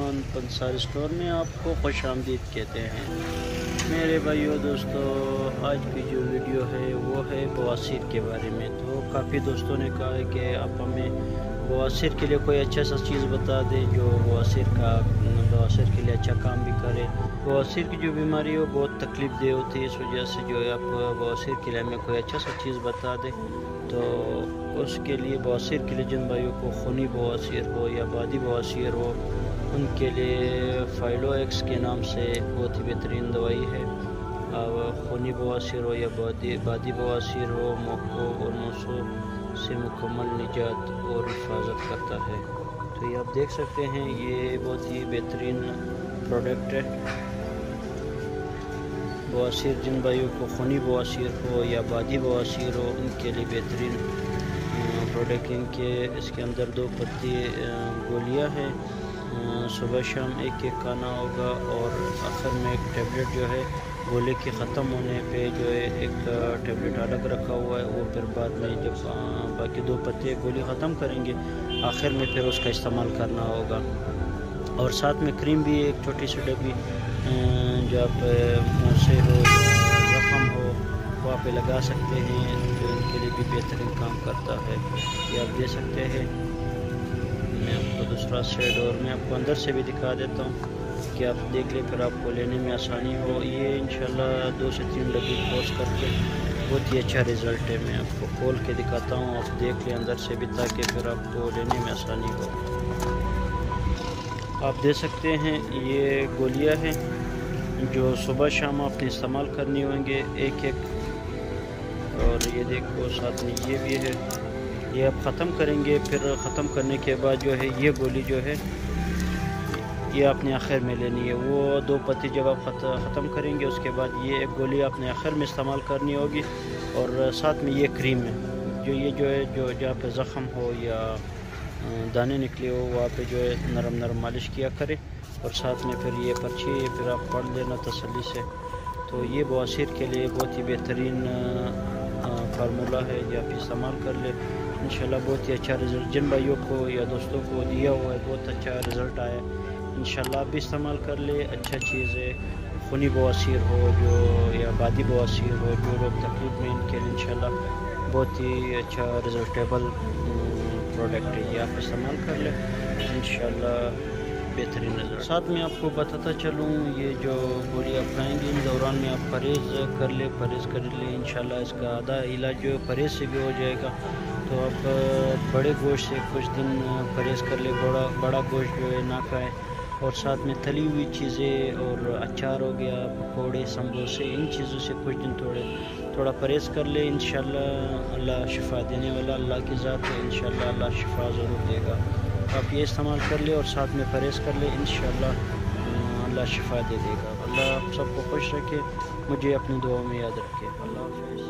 Khan पंसार store में आपको खुश आमदीद कहते हैं। मेरे भाइयों दोस्तों, आज की जो वीडियो है वो है बवासीर के बारे में। तो काफ़ी दोस्तों ने कहा है कि आप हमें बवासीर के लिए कोई अच्छा सा चीज़ बता दें जो बवासीर के लिए अच्छा काम भी करे। बवासीर की जो बीमारी है वो बहुत तकलीफ दे होती है, इस वजह से जो है आप बवासीर के लिए हमें कोई अच्छा सा चीज़ बता दें। तो उसके लिए बवासीर के लिए जिन भाइयों को खूनी बवासीर हो या बादी बवासीर हो, उनके लिए फाइलो एक्स के नाम से बहुत ही बेहतरीन दवाई है। खूनी बवासीर हो या बादी बवासीर हो, मोको और मोसो से मुकम्मल निजात और हिफाजत करता है। तो ये आप देख सकते हैं, ये बहुत ही बेहतरीन प्रोडक्ट है। बवासीर जिन भाइयों को खूनी बवासीर हो या बादी बवासीर हो, उनके लिए बेहतरीन प्रोडक्ट इनके इसके अंदर 2 पत्ती गोलियां हैं। सुबह शाम एक खाना होगा और आखिर में एक टेबलेट जो है गोली के ख़त्म होने पे जो है एक टेबलेट अलग रखा हुआ है। वो फिर बाद में जब बाकी 2 पत्ते गोली ख़त्म करेंगे, आखिर में फिर उसका इस्तेमाल करना होगा। और साथ में क्रीम भी एक छोटी सी डब्बी जो आप मुँह से हो ज़ख़म हो वो आप लगा सकते हैं, जो इनके लिए भी बेहतरीन काम करता है। ये आप दे सकते हैं। मैं आपको दूसरा शेड और मैं आपको अंदर से भी दिखा देता हूँ कि आप देख लें, फिर आपको लेने में आसानी हो। ये इंशाल्लाह 2 से 3 डब्बी कोर्स करके बहुत ही अच्छा रिज़ल्ट है। मैं आपको खोल के दिखाता हूँ, आप देख लें अंदर से भी, ताकि फिर आपको लेने में आसानी हो। आप दे सकते हैं, ये गोलियां हैं जो सुबह शाम आपने इस्तेमाल करनी होंगे एक। और ये देखो साथ में ये भी है, ये आप ख़त्म करेंगे। फिर ख़त्म करने के बाद जो है ये गोली जो है ये आपने आखिर में लेनी है। वो 2 पत्ती जब आप ख़त्म करेंगे, उसके बाद ये एक गोली आपने आखिर में इस्तेमाल करनी होगी। और साथ में ये क्रीम है जो है जो जहाँ पे ज़ख़म हो या दाने निकले हो, वहाँ पे जो है नरम मालिश किया करें। और साथ में फिर ये पर्ची फिर आप पढ़ लेना तसल्ली से। तो ये बवासीर के लिए बहुत ही बेहतरीन फार्मूला है, जो आप इस्तेमाल कर ले, इंशाल्लाह बहुत ही अच्छा रिज़ल्ट जिन भाइयों को या दोस्तों को दिया हुआ है, बहुत अच्छा रिज़ल्ट आया। इंशाल्लाह आप भी इस्तेमाल कर ले, अच्छा चीज़ है। खूनी बवासीर हो जो या बादी बवासीर हो, जो लोग तकलीफ में, इनके लिए इंशाल्लाह बहुत ही अच्छा रिजल्टेबल प्रोडक्ट है। ये आप इस्तेमाल कर ले, इंशाल्लाह बेहतरीन रिजल्ट। साथ में आपको बताता चलूँ, ये जो गोली आप खाएँगे इन दौरान में आप परहेज़ कर ले, इंशाल्लाह इसका आधा इलाज जो परहेज़ से भी हो जाएगा। तो आप बड़े गोश्त से कुछ दिन परहेज़ कर ले, बड़ा गोश्त जो है ना खाएँ। और साथ में तली हुई चीज़ें और अचार हो गया, पकौड़े, समोसे, इन चीज़ों से कुछ दिन थोड़ा परहेज़ कर ले। इंशाल्लाह अल्लाह शिफा देने वाला अल्लाह की ज़ात है, इंशाल्लाह अल्लाह शिफा ज़रूर देगा। आप ये इस्तेमाल कर ले और साथ में परहेज़ कर ले, इंशाल्लाह अल्लाह शिफा दे देगा। अल्लाह आप सबको खुश रखे, मुझे अपनी दुआ में याद रखे। अल्लाह हाफ़िज़।